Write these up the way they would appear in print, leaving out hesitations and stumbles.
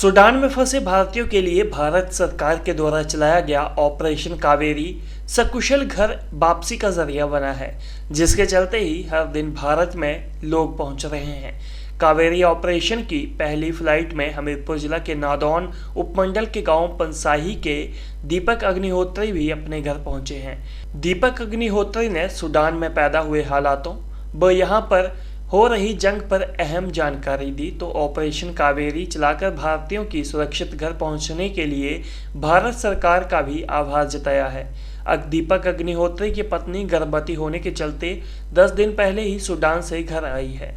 Sudan में फंसे भारतीयों के लिए भारत सरकार के द्वारा चलाया गया ऑपरेशन कावेरी सकुशल घर वापसी का जरिया बना है, जिसके चलते ही हर दिन भारत में लोग पहुंच रहे हैं। कावेरी ऑपरेशन की पहली फ्लाइट में हमीरपुर जिला के नादौन उपमंडल के गांव पंसाही के दीपक अग्निहोत्री भी अपने घर पहुंचे हैं। दीपक अग्निहोत्री ने सूडान में पैदा हुए हालातों व यहाँ पर हो रही जंग पर अहम जानकारी दी तो ऑपरेशन कावेरी चलाकर भारतीयों की सुरक्षित घर पहुंचने के लिए भारत सरकार का भी आभार जताया है। दीपक अग्निहोत्री की पत्नी गर्भवती होने के चलते 10 दिन पहले ही सूडान से घर आई है।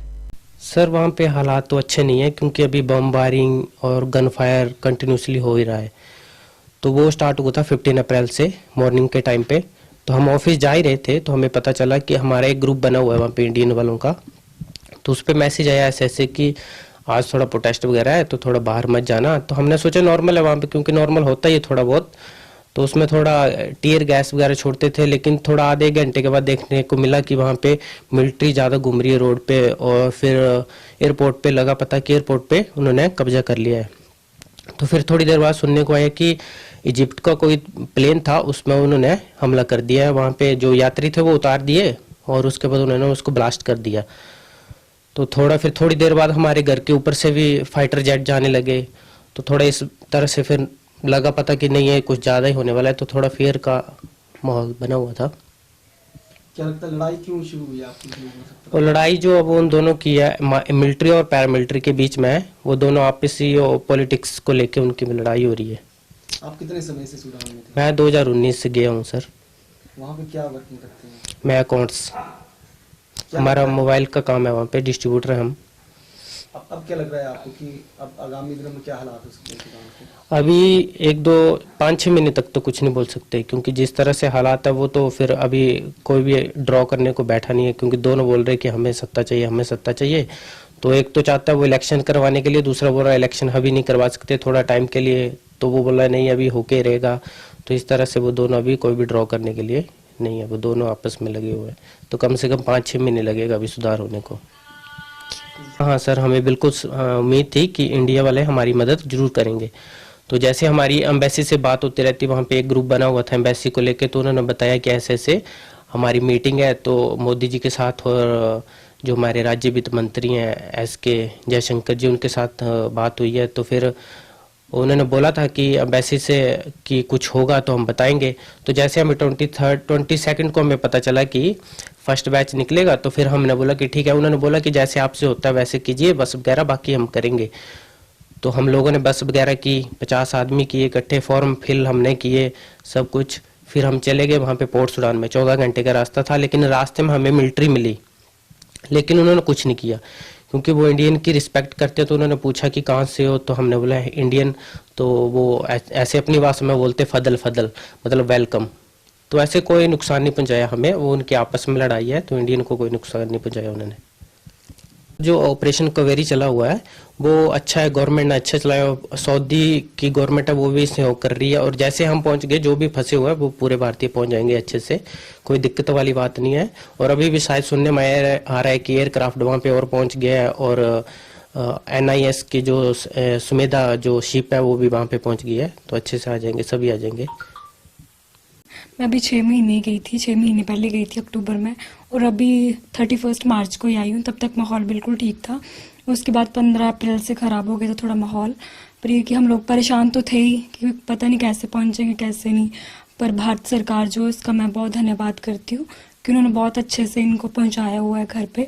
सर वहाँ पे हालात तो अच्छे नहीं है क्योंकि अभी बमबारिंग और गन फायर कंटिन्यूसली हो ही रहा है। तो वो स्टार्ट हुआ था 15 अप्रैल से मॉर्निंग के टाइम पे। तो हम ऑफिस जा ही रहे थे तो हमें पता चला कि हमारा एक ग्रुप बना हुआ है वहाँ पे इंडियन वालों का। तो उस पर मैसेज आया ऐसे कि आज थोड़ा प्रोटेस्ट वगैरह है तो थोड़ा बाहर मत जाना। तो हमने सोचा नॉर्मल है वहाँ पे, क्योंकि नॉर्मल होता ही है थोड़ा बहुत। तो उसमें थोड़ा टीयर गैस वगैरह छोड़ते थे, लेकिन थोड़ा आधे घंटे के बाद देखने को मिला कि वहाँ पे मिलिट्री ज़्यादा घूम रही है रोड पे। और फिर एयरपोर्ट पे लगा पता कि एयरपोर्ट पे उन्होंने कब्जा कर लिया है। तो फिर थोड़ी देर बाद सुनने को आया कि इजिप्ट का कोई प्लेन था, उसमें उन्होंने हमला कर दिया है। वहाँ पे जो यात्री थे वो उतार दिए और उसके बाद उन्होंने उसको ब्लास्ट कर दिया। तो फिर थोड़ी देर बाद हमारे घर के ऊपर से भी फाइटर जेट जाने लगे। तो थोड़ा इस तरह से फिर लगा पता कि नहीं है कुछ ज़्यादा ही होने वाला है। तो थोड़ा फियर का माहौल बना हुआ था। क्या लगता है लड़ाई क्यों शुरू हुई आपकी? और लड़ाई जो अब उन दोनों की है मिलिट्री और पैरामिलिट्री के बीच में है, वो दोनों आपसी और पॉलिटिक्स को लेके उनकी लड़ाई हो रही है। आप कितने समय से सूडान में थे? मैं 2019 से गया हूँ सर। वहाँ पे क्या वर्किंग करते हैं? मैं अकाउंट्स, हमारा मोबाइल का काम है, वहाँ पे डिस्ट्रीब्यूटर है हम। अब क्या लग रहा है आपको कि अब आगामी दिनों में क्या हालात हो सकते हैं सूडान के? अभी 1-2-5-6 महीने तक तो कुछ नहीं बोल सकते, क्योंकि जिस तरह से हालात है वो तो फिर अभी कोई भी ड्रॉ करने को बैठा नहीं है, क्योंकि दोनों बोल रहे कि हमें सत्ता चाहिए, हमें सत्ता चाहिए। तो एक तो चाहता है वो इलेक्शन करवाने के लिए, दूसरा बोल रहा है इलेक्शन अभी नहीं करवा सकते थोड़ा टाइम के लिए, तो वो बोल रहा है नहीं अभी होके रहेगा। तो इस तरह से वो दोनों अभी कोई भी ड्रॉ करने के लिए नहीं है, वो दोनों आपस में लगे हुए हैं। तो कम से कम 5-6 महीने लगेगा अभी सुधार होने को। हाँ सर, हमें बिल्कुल उम्मीद थी कि इंडिया वाले हमारी मदद जरूर करेंगे। तो जैसे हमारी एम्बेसी से बात होती रहती, वहाँ पे एक ग्रुप बना हुआ था एम्बेसी को लेके, तो उन्होंने बताया कि ऐसे हमारी मीटिंग है तो मोदी जी के साथ और जो हमारे राज्य वित्त मंत्री हैं SK जयशंकर जी, उनके साथ बात हुई है। तो फिर उन्होंने बोला था कि एम्बेसी से कि कुछ होगा तो हम बताएंगे। तो जैसे हमें 22 को हमें पता चला कि फर्स्ट बैच निकलेगा, तो फिर हमने बोला कि ठीक है। उन्होंने बोला कि जैसे आपसे होता है वैसे कीजिए, बस वगैरह बाकी हम करेंगे। तो हम लोगों ने बस वगैरह की, 50 आदमी किए इकट्ठे, फॉर्म फिल हमने किए सब कुछ। फिर हम चले गए वहाँ पे पोर्ट सूडान में। 14 घंटे का रास्ता था, लेकिन रास्ते में हमें मिलिट्री मिली, लेकिन उन्होंने कुछ नहीं किया क्योंकि वो इंडियन की रिस्पेक्ट करते। तो उन्होंने पूछा कि कहाँ से हो, तो हमने बोला इंडियन। तो वो ऐसे अपनी भाषा में बोलते फदल फदल, मतलब वेलकम। तो ऐसे कोई नुकसान नहीं पहुंचाया हमें, वो उनकी आपस में लड़ाई है, तो इंडियन को कोई नुकसान नहीं पहुंचाया उन्होंने। जो ऑपरेशन कावेरी चला हुआ है वो अच्छा है, गवर्नमेंट ने अच्छा चलाया। सऊदी की गवर्नमेंट है वो भी सहयोग कर रही है। और जैसे हम पहुंच गए, जो भी फंसे हुए हैं वो पूरे भारतीय पहुंच जाएंगे अच्छे से, कोई दिक्कत वाली बात नहीं है। और अभी भी शायद सुनने में आ रहा है कि एयरक्राफ्ट वहाँ पे और पहुंच गया है, और NIS की जो सुमेधा जो शिप है वो भी वहाँ पे पहुँच गई है। तो अच्छे से आ जाएंगे, सभी आ जाएंगे। मैं अभी 6 महीने गई थी, 6 महीने पहले गई थी अक्टूबर में, और अभी 31 मार्च को ही आई हूँ। तब तक माहौल बिल्कुल ठीक था। उसके बाद 15 अप्रैल से ख़राब हो गया था थोड़ा माहौल। पर ये कि हम लोग परेशान तो थे ही कि पता नहीं कैसे पहुँचेंगे कैसे नहीं। पर भारत सरकार जो, इसका मैं बहुत धन्यवाद करती हूँ कि उन्होंने बहुत अच्छे से इनको पहुँचाया हुआ है घर पे।